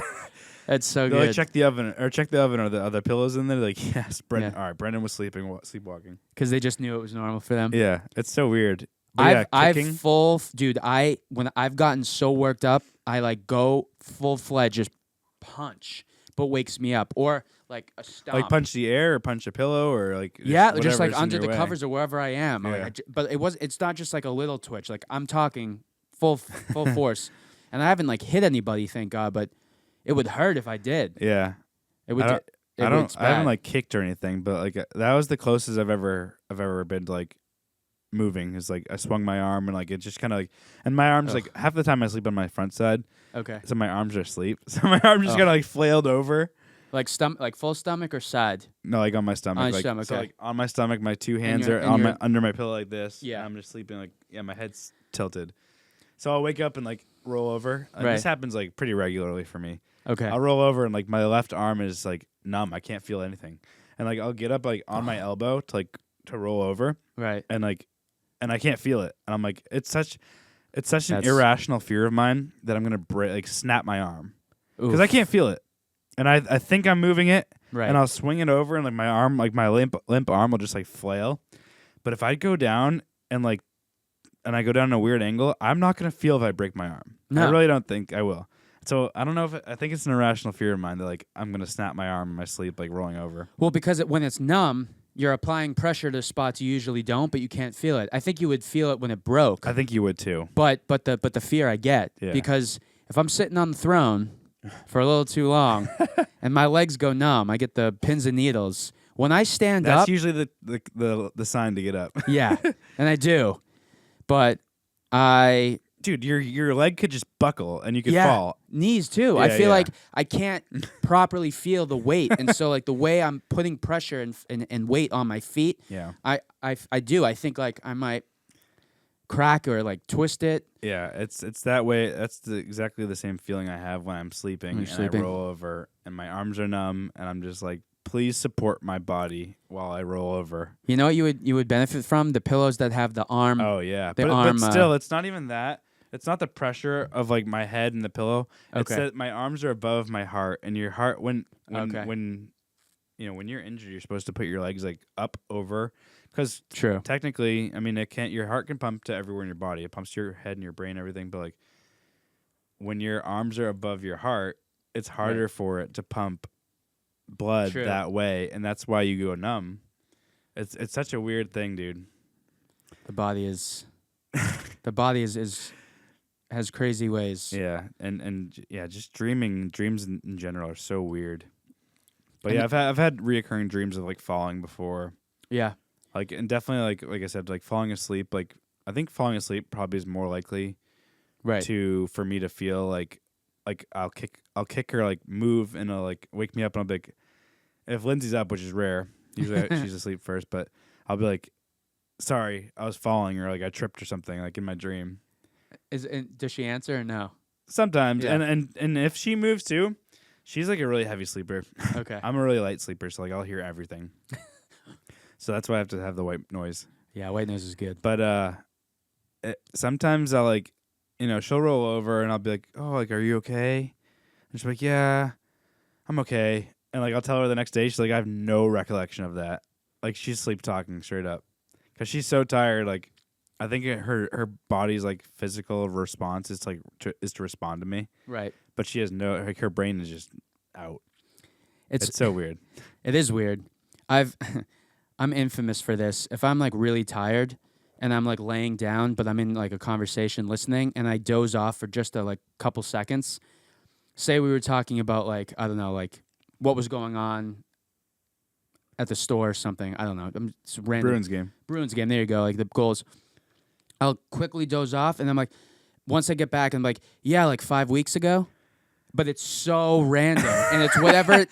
B: That's so
A: They're
B: good.
A: like check the oven or the other pillows in there. They're like yes, Brendan. All right, Brendan was sleepwalking
B: because they just knew it was normal for them.
A: Yeah, it's so weird. But
B: when I've gotten so worked up, I like go full-fledged just punch, but wakes me up, or like a stomp.
A: Like punch the air or punch a pillow or like
B: just like under the covers or wherever I am.
A: Yeah.
B: But it's not just like a little twitch. Like I'm talking full force, and I haven't like hit anybody, thank God. But it would hurt if I did.
A: Yeah,
B: it would.
A: I haven't like kicked or anything, but like that was the closest I've ever been to like moving. Is like I swung my arm and like it just kind of like, and my arms like half the time I sleep on my front side.
B: Okay.
A: So my arms are asleep. So my arms just kind of like flailed over.
B: Like like full stomach or side?
A: No, like on my stomach.
B: On
A: like,
B: stomach,
A: so
B: okay.
A: like on my stomach, my two hands are under my pillow like this.
B: Yeah.
A: And I'm just sleeping like my head's tilted. So I'll wake up and like roll over.
B: Right.
A: This happens like pretty regularly for me.
B: Okay.
A: I'll roll over and like my left arm is like numb. I can't feel anything. And like I'll get up like on my elbow to roll over.
B: Right.
A: And I can't feel it. And I'm like it's such an irrational fear of mine that I'm gonna snap my arm because I can't feel it, and I think I'm moving it,
B: Right.
A: and I'll swing it over, and like my arm, like my limp arm will just like flail. But if I go down and I go down in a weird angle, I'm not gonna feel if I break my arm.
B: No.
A: I really don't think I will. So I don't know I think it's an irrational fear of mine that like I'm gonna snap my arm in my sleep, like rolling over.
B: Well, because when it's numb, you're applying pressure to spots you usually don't, but you can't feel it. I think you would feel it when it broke.
A: I think you would too.
B: But the fear I get,
A: Yeah.
B: because if I'm sitting on the throne for a little too long and my legs go numb, I get the pins and needles. When I stand
A: That's
B: up,
A: usually the sign to get up.
B: yeah, and I do, but
A: Dude, your leg could just buckle and you could fall.
B: knees too. I
A: Yeah,
B: feel
A: yeah.
B: like I can't properly feel the weight, and so like the way I'm putting pressure and weight on my feet,
A: Yeah.
B: I do. I think like I might crack or like twist it.
A: Yeah, it's that way. That's exactly the same feeling I have when I'm sleeping
B: When
A: and
B: you're sleeping.
A: I roll over and my arms are numb and I'm just like, please support my body while I roll over.
B: You know what you would benefit from? The pillows that have the arm.
A: Oh yeah,
B: The
A: but
B: arm,
A: still, it's not even that. It's not the pressure of like my head and the pillow. It's
B: Okay.
A: that my arms are above my heart, and your heart when
B: Okay.
A: when when you're injured, you're supposed to put your legs like up over, because
B: True.
A: technically, I mean, it can't. Your heart can pump to everywhere in your body. It pumps to your head and your brain, everything. But like when your arms are above your heart, it's harder for it to pump blood
B: True.
A: that way, and that's why you go numb. It's such a weird thing, dude.
B: The body is has crazy ways.
A: Yeah, and yeah, just dreams in general are so weird. But
B: And
A: yeah, I've had reoccurring dreams of like falling before.
B: Yeah.
A: Like, and definitely like I said, like falling asleep. Like I think falling asleep probably is more likely
B: Right.
A: for me to feel like I'll kick her, like move, and it'll like wake me up, and I'll be like, if Lindsay's up, which is rare, usually she's asleep first, but I'll be like, sorry, I was falling, or like I tripped or something, like in my dream.
B: Does she answer or no?
A: Sometimes,
B: Yeah.
A: and if she moves too, she's like a really heavy sleeper.
B: Okay.
A: I'm a really light sleeper, so like I'll hear everything. So that's why I have to have the white noise.
B: Yeah, white noise is good.
A: But sometimes I'll like, she'll roll over and I'll be like, oh, like, are you okay? And she's like, yeah, I'm okay. And like I'll tell her the next day, she's like, I have no recollection of that. Like she's sleep talking straight up, because she's so tired. Like I think her body's like physical response is to like is to respond to me,
B: Right.
A: but she has no, like her brain is just out.
B: It's
A: so weird.
B: It is weird. I'm infamous for this. If I'm like really tired and I'm like laying down, but I'm in like a conversation listening, and I doze off for just a like couple seconds. Say we were talking about like, I don't know, like what was going on at the store or something. I don't know. It's random. Bruins game. There you go. Like the goals. I'll quickly doze off, and I'm like, once I get back, I'm like, yeah, like 5 weeks ago. But it's so random, and it's whatever.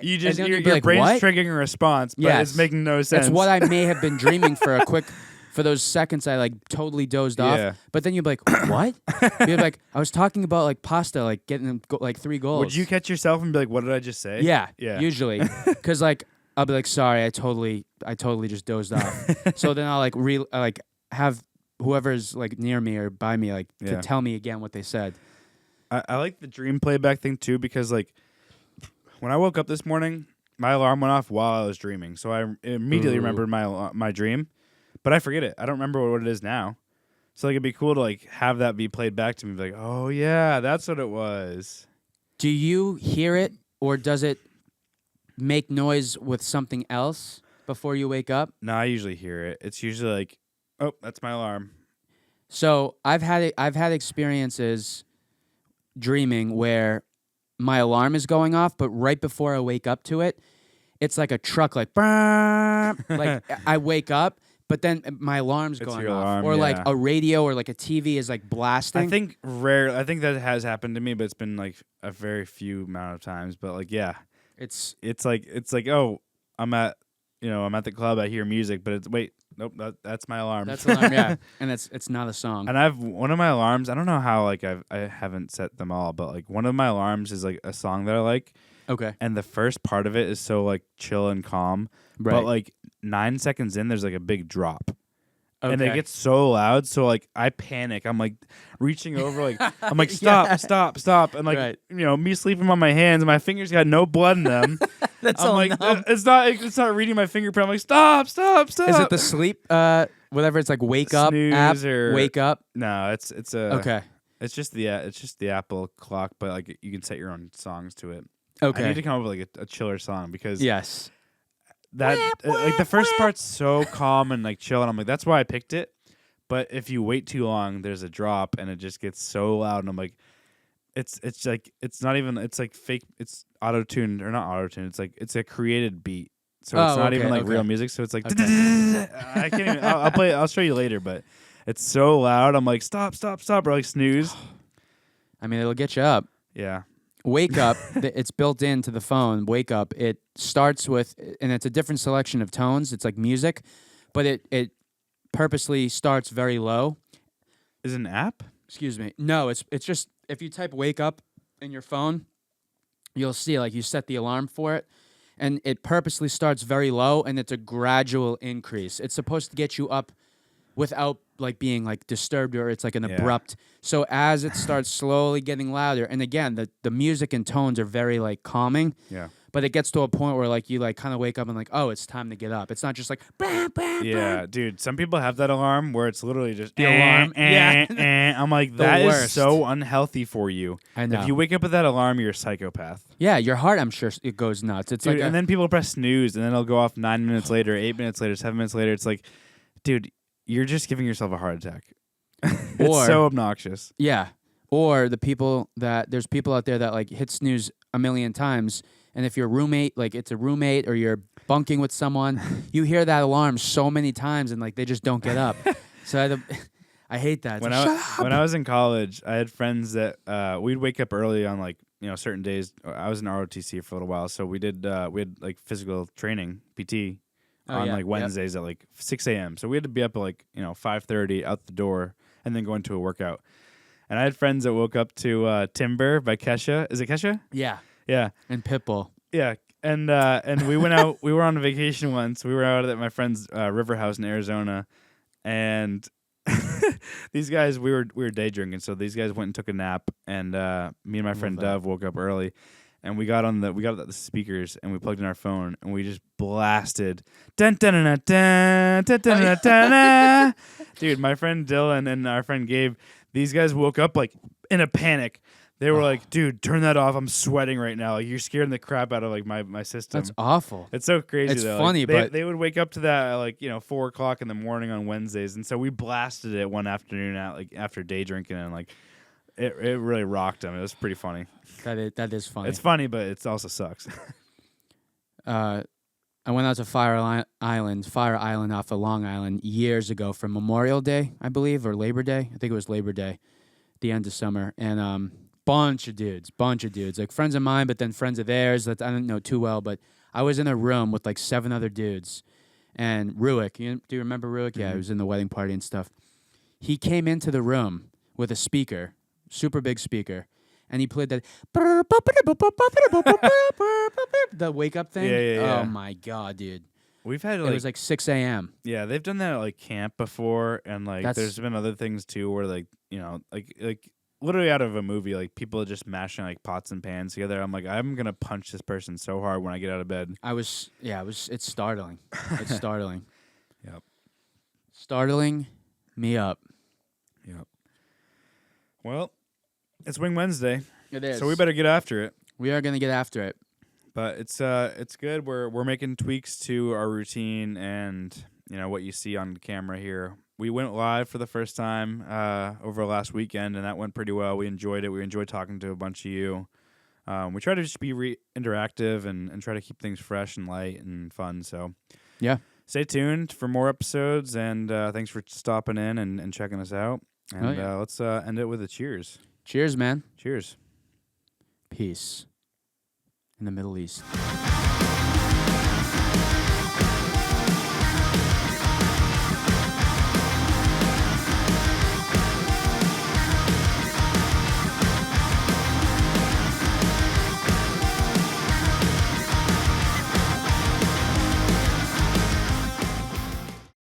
A: You just
B: and then
A: your,
B: you'd be
A: your
B: like,
A: brain's
B: what?
A: triggering a response, but
B: Yes.
A: it's making no sense.
B: It's what I may have been dreaming for those seconds I like totally dozed off.
A: Yeah.
B: But then you'd be like, what? You'd be like, I was talking about like pasta, like getting them like 3 goals.
A: Would you catch yourself and be like, what did I just say?
B: Yeah.
A: Yeah.
B: Usually. Because like, I'll be like, sorry, I totally just dozed off. So then I'll like have whoever's like near me or by me like
A: Yeah.
B: to tell me again what they said.
A: I like the dream playback thing too, because like when I woke up this morning, my alarm went off while I was dreaming, so I immediately
B: Ooh.
A: remembered my dream, but I forget it. I don't remember what it is now. So like it'd be cool to like have that be played back to me, be like, oh yeah, that's what it was.
B: Do you hear it, or does it make noise with something else before you wake up?
A: No, I usually hear it. It's usually like, oh, that's my alarm.
B: So I've had experiences dreaming where my alarm is going off, but right before I wake up to it, it's like a truck, like brrrr, like I wake up, but then my alarm's
A: It's
B: going
A: your
B: off,
A: alarm,
B: or like
A: yeah.
B: a radio or like a TV is like blasting.
A: I think that has happened to me, but it's been like a very few amount of times. But like, yeah,
B: it's
A: it's like oh, I'm at the club, I hear music, but it's nope, that's my alarm.
B: that's alarm, yeah, and it's not a song.
A: And I have one of my alarms. I don't know how I haven't set them all, but like one of my alarms is like a song that I like,
B: Okay,
A: and the first part of it is so like chill and calm,
B: right.
A: but like 9 seconds in, there's like a big drop, and it
B: Okay.
A: gets so loud. So like I panic. I'm like reaching over, like I'm like stop, and like
B: Right.
A: me sleeping on my hands, and my fingers got no blood in them.
B: That's
A: I'm
B: all
A: like
B: numb.
A: it's not reading my fingerprint. I'm like stop.
B: Is it the sleep? Whatever. It's like wake up app.
A: Snooze or
B: Wake up.
A: No, it's a
B: Okay.
A: It's just the Apple clock, but like you can set your own songs to it.
B: Okay.
A: I need to come up with like a chiller song because
B: Yes.
A: that like the first part's so calm and like chill, and I'm like that's why I picked it. But if you wait too long, there's a drop and it just gets so loud, and I'm like, it's like it's not even it's like fake. It's auto tuned or not auto tuned. It's like it's a created beat, so it's not even like real music. So it's like I can't even. I'll play. I'll show you later, but it's so loud. I'm like stop, or like snooze.
B: I mean, it'll get you up.
A: Yeah.
B: Wake up. It's built into the phone. Wake up. It starts with, and it's a different selection of tones. It's like music, but it purposely starts very low.
A: Is it an app?
B: Excuse me. No, it's just if you type "wake up" in your phone, you'll see like you set the alarm for it, and it purposely starts very low, and it's a gradual increase. It's supposed to get you up without like being like disturbed, or it's like an abrupt. So as it starts slowly getting louder, and again the music and tones are very like calming.
A: Yeah.
B: But it gets to a point where like you like kind of wake up and like, oh, it's time to get up. It's not just like bah, bah,
A: Yeah,
B: bah.
A: dude. Some people have that alarm where it's literally just
B: The alarm. Yeah.
A: I'm like,
B: The
A: that is
B: worst.
A: so unhealthy for you.
B: I know.
A: If you wake up with that alarm, you're a psychopath.
B: Yeah, your heart, I'm sure it goes nuts. It's
A: Dude,
B: like
A: and then people press snooze, and then it'll go off 9 minutes later, 8 minutes later, 7 minutes later. It's like, dude, you're just giving yourself a heart attack. It's
B: Or-
A: so obnoxious.
B: yeah. Or there's people out there that like hit snooze a million times, and if your roommate, like it's a roommate or you're bunking with someone, you hear that alarm so many times and like they just don't get up. So I hate that.
A: When I was in college, I had friends that we'd wake up early on like certain days. I was in ROTC for a little while, so we had like physical training PT on like Wednesdays at like 6 a.m. So we had to be up at like 5:30 out the door and then go into a workout. And I had friends that woke up to Timber by Kesha. Is it Kesha?
B: Yeah.
A: Yeah.
B: And Pitbull.
A: Yeah. And we went out. We were on a vacation once. We were out at my friend's river house in Arizona, and these guys we were day drinking. So these guys went and took a nap, and me and my friend Dove woke up early, and we got the speakers and we plugged in our phone and we just blasted dun dun dun dun dun dun dun dun. Dude, my friend Dylan and our friend Gabe, these guys woke up like in a panic. They were like, dude, turn that off. I'm sweating right now. Like, you're scaring the crap out of like my system.
B: That's awful.
A: It's so crazy.
B: It's
A: though.
B: funny,
A: like,
B: but
A: they would wake up to that at like 4:00 in the morning on Wednesdays, and so we blasted it one afternoon out like after day drinking, and like it really rocked them. It was pretty funny.
B: That is funny.
A: It's funny, but it also sucks.
B: I went out to Fire Island off of Long Island years ago for Memorial Day, I believe, or Labor Day. I think it was Labor Day, the end of summer, and bunch of dudes, like friends of mine, but then friends of theirs that I didn't know too well. But I was in a room with like 7 other dudes, and Ruick, do you remember Ruick? Mm-hmm. Yeah, he was in the wedding party and stuff. He came into the room with a speaker, super big speaker, and he played that the wake up thing.
A: Yeah.
B: Oh my god, dude!
A: We've had
B: It was like 6 a.m.
A: Yeah, they've done that at like camp before, and like there's been other things too where like like literally out of a movie, like people are just mashing like pots and pans together. I'm like, I'm gonna punch this person so hard when I get out of bed.
B: It's startling. It's startling.
A: Yep.
B: Startling me up.
A: Yep. Well, it's Wing Wednesday.
B: It is.
A: So we better get after it.
B: We are gonna get after it.
A: But it's good. We're making tweaks to our routine and what you see on camera here. We went live for the first time over last weekend, and that went pretty well. We enjoyed it. We enjoyed talking to a bunch of you. We try to just be interactive and try to keep things fresh and light and fun. So
B: yeah, stay
A: tuned for more episodes, and thanks for stopping in and checking us out. And let's end it with a cheers.
B: Cheers, man.
A: Cheers.
B: Peace in the Middle East.